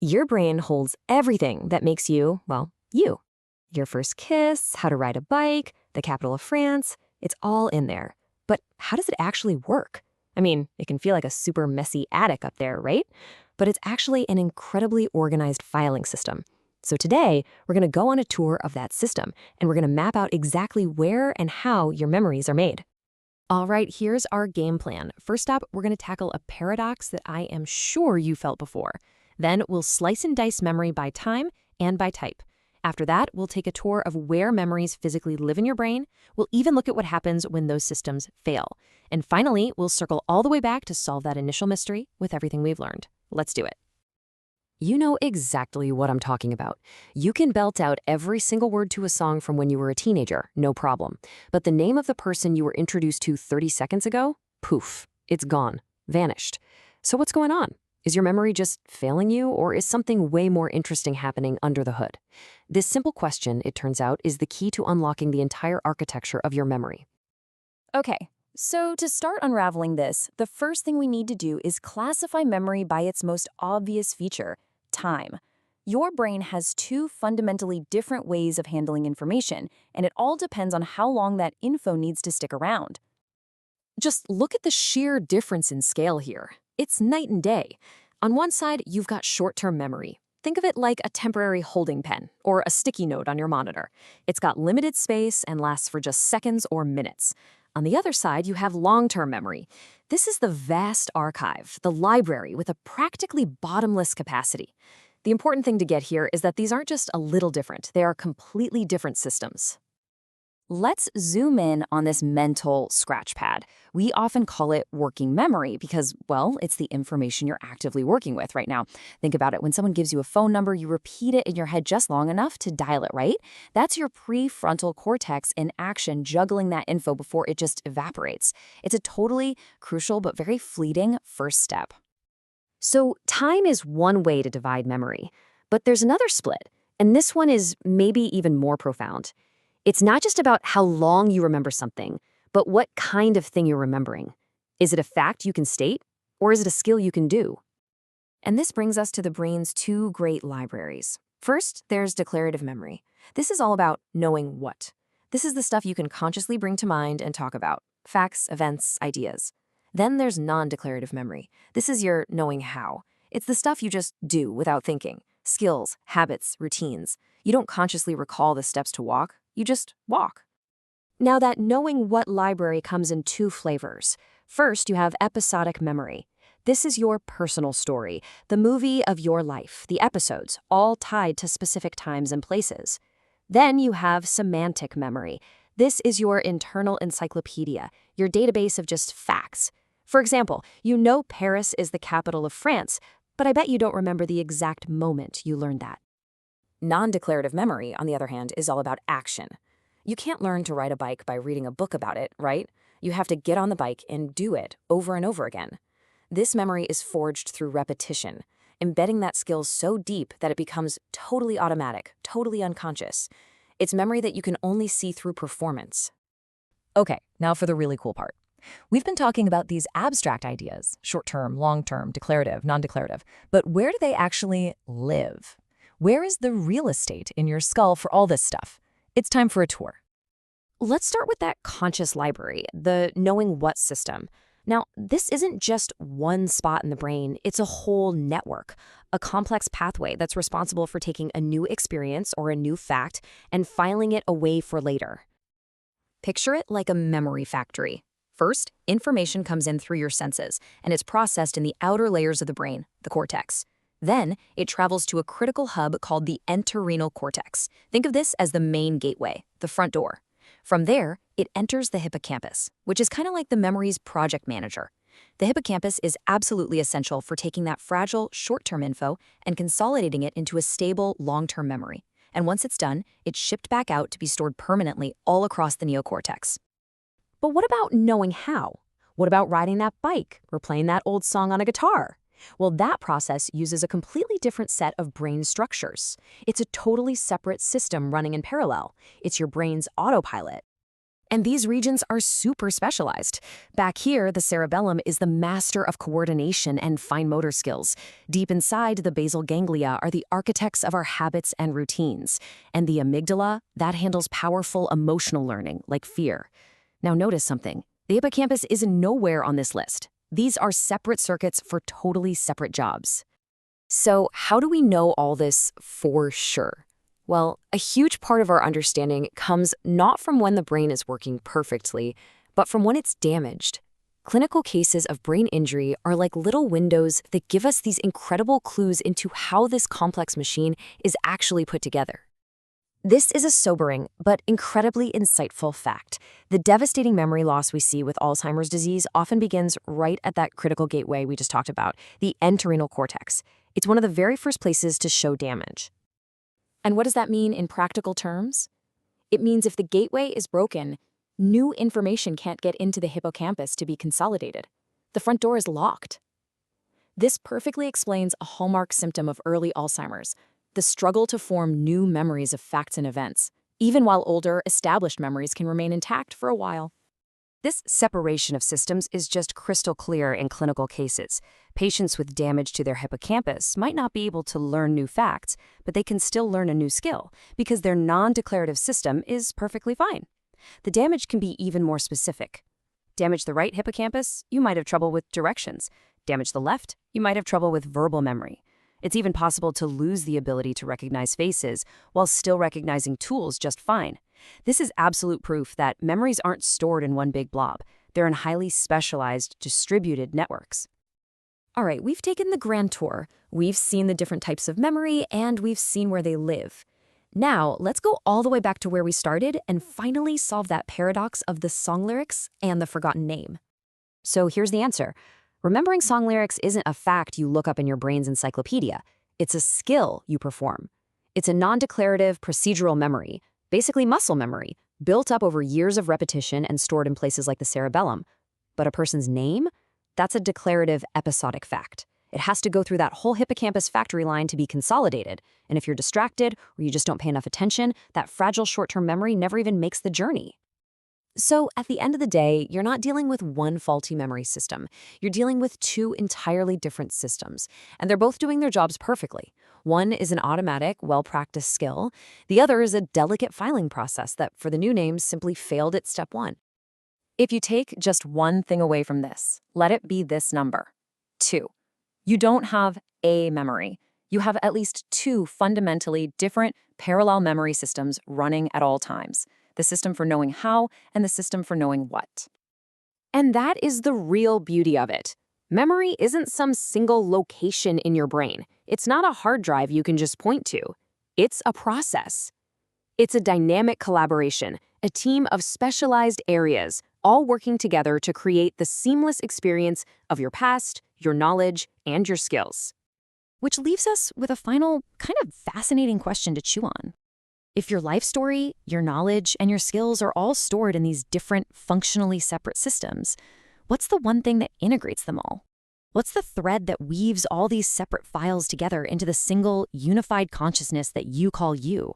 Your brain holds everything that makes you, well, you. Your first kiss, how to ride a bike, the capital of France, it's all in there. But how does it actually work? I mean, it can feel like a super messy attic up there, right? But it's actually an incredibly organized filing system. So today, we're going to go on a tour of that system, and we're going to map out exactly where and how your memories are made. All right, here's our game plan. First up, we're going to tackle a paradox that I am sure you felt before. Then we'll slice and dice memory by time and by type. After that, we'll take a tour of where memories physically live in your brain. We'll even look at what happens when those systems fail. And finally, we'll circle all the way back to solve that initial mystery with everything we've learned. Let's do it. You know exactly what I'm talking about. You can belt out every single word to a song from when you were a teenager, no problem. But the name of the person you were introduced to 30 seconds ago? Poof, it's gone, vanished. So what's going on? Is your memory just failing you, or is something way more interesting happening under the hood? This simple question, it turns out, is the key to unlocking the entire architecture of your memory. Okay, so to start unraveling this, the first thing we need to do is classify memory by its most obvious feature, time. Your brain has two fundamentally different ways of handling information, and it all depends on how long that info needs to stick around. Just look at the sheer difference in scale here. It's night and day. On one side, you've got short-term memory. Think of it like a temporary holding pen or a sticky note on your monitor. It's got limited space and lasts for just seconds or minutes. On the other side, you have long-term memory. This is the vast archive, the library with a practically bottomless capacity. The important thing to get here is that these aren't just a little different. They are completely different systems. Let's zoom in on this mental scratch pad. We often call it working memory because, well, it's the information you're actively working with right now. Think about it. When someone gives you a phone number, you repeat it in your head just long enough to dial it, right? That's your prefrontal cortex in action, juggling that info before it just evaporates. It's a totally crucial but very fleeting first step. So time is one way to divide memory, but there's another split, and this one is maybe even more profound. It's not just about how long you remember something, but what kind of thing you're remembering. Is it a fact you can state, or is it a skill you can do? And this brings us to the brain's two great libraries. First, there's declarative memory. This is all about knowing what. This is the stuff you can consciously bring to mind and talk about. Facts, events, ideas. Then there's non-declarative memory. This is your knowing how. It's the stuff you just do without thinking. Skills, habits, routines. You don't consciously recall the steps to walk. You just walk. Now, that knowing what library comes in two flavors. First, you have episodic memory. This is your personal story, the movie of your life, the episodes, all tied to specific times and places. Then you have semantic memory. This is your internal encyclopedia, your database of just facts. For example, you know Paris is the capital of France, but I bet you don't remember the exact moment you learned that. Non-declarative memory, on the other hand, is all about action. You can't learn to ride a bike by reading a book about it, right? You have to get on the bike and do it over and over again. This memory is forged through repetition, embedding that skill so deep that it becomes totally automatic, totally unconscious. It's memory that you can only see through performance. Okay, now for the really cool part. We've been talking about these abstract ideas, short-term, long-term, declarative, non-declarative, but where do they actually live? Where is the real estate in your skull for all this stuff? It's time for a tour. Let's start with that conscious library, the knowing what system. Now, this isn't just one spot in the brain, it's a whole network, a complex pathway that's responsible for taking a new experience or a new fact and filing it away for later. Picture it like a memory factory. First, information comes in through your senses, and it's processed in the outer layers of the brain, the cortex. Then, it travels to a critical hub called the entorhinal cortex. Think of this as the main gateway, the front door. From there, it enters the hippocampus, which is kind of like the memory's project manager. The hippocampus is absolutely essential for taking that fragile, short-term info and consolidating it into a stable, long-term memory. And once it's done, it's shipped back out to be stored permanently all across the neocortex. But what about knowing how? What about riding that bike or playing that old song on a guitar? Well, that process uses a completely different set of brain structures. It's a totally separate system running in parallel. It's your brain's autopilot. And these regions are super specialized. Back here, the cerebellum is the master of coordination and fine motor skills. Deep inside, the basal ganglia are the architects of our habits and routines. And the amygdala, that handles powerful emotional learning, like fear. Now notice something. The hippocampus is nowhere on this list. These are separate circuits for totally separate jobs. So how do we know all this for sure? Well, a huge part of our understanding comes not from when the brain is working perfectly, but from when it's damaged. Clinical cases of brain injury are like little windows that give us these incredible clues into how this complex machine is actually put together. This is a sobering but incredibly insightful fact. The devastating memory loss we see with Alzheimer's disease often begins right at that critical gateway we just talked about, the entorhinal cortex. It's one of the very first places to show damage. And what does that mean in practical terms? It means if the gateway is broken, new information can't get into the hippocampus to be consolidated. The front door is locked. This perfectly explains a hallmark symptom of early Alzheimer's, the struggle to form new memories of facts and events, even while older, established memories can remain intact for a while. This separation of systems is just crystal clear in clinical cases. Patients with damage to their hippocampus might not be able to learn new facts, but they can still learn a new skill because their non-declarative system is perfectly fine. The damage can be even more specific. Damage the right hippocampus, you might have trouble with directions. Damage the left, you might have trouble with verbal memory. It's even possible to lose the ability to recognize faces while still recognizing tools just fine. This is absolute proof that memories aren't stored in one big blob. They're in highly specialized, distributed networks. All right, we've taken the grand tour. We've seen the different types of memory, and we've seen where they live. Now, let's go all the way back to where we started and finally solve that paradox of the song lyrics and the forgotten name. So here's the answer. Remembering song lyrics isn't a fact you look up in your brain's encyclopedia. It's a skill you perform. It's a non-declarative procedural memory, basically muscle memory, built up over years of repetition and stored in places like the cerebellum. But a person's name? That's a declarative episodic fact. It has to go through that whole hippocampus factory line to be consolidated. And if you're distracted or you just don't pay enough attention, that fragile short-term memory never even makes the journey. So at the end of the day, you're not dealing with one faulty memory system. You're dealing with two entirely different systems, and they're both doing their jobs perfectly. One is an automatic, well-practiced skill. The other is a delicate filing process that, for the new names, simply failed at step one. If you take just one thing away from this, let it be this number: 2. You don't have a memory. You have at least two fundamentally different parallel memory systems running at all times. The system for knowing how, and the system for knowing what. And that is the real beauty of it. Memory isn't some single location in your brain. It's not a hard drive you can just point to. It's a process. It's a dynamic collaboration, a team of specialized areas, all working together to create the seamless experience of your past, your knowledge, and your skills. Which leaves us with a final, kind of fascinating question to chew on. If your life story, your knowledge, and your skills are all stored in these different, functionally separate systems, what's the one thing that integrates them all? What's the thread that weaves all these separate files together into the single, unified consciousness that you call you?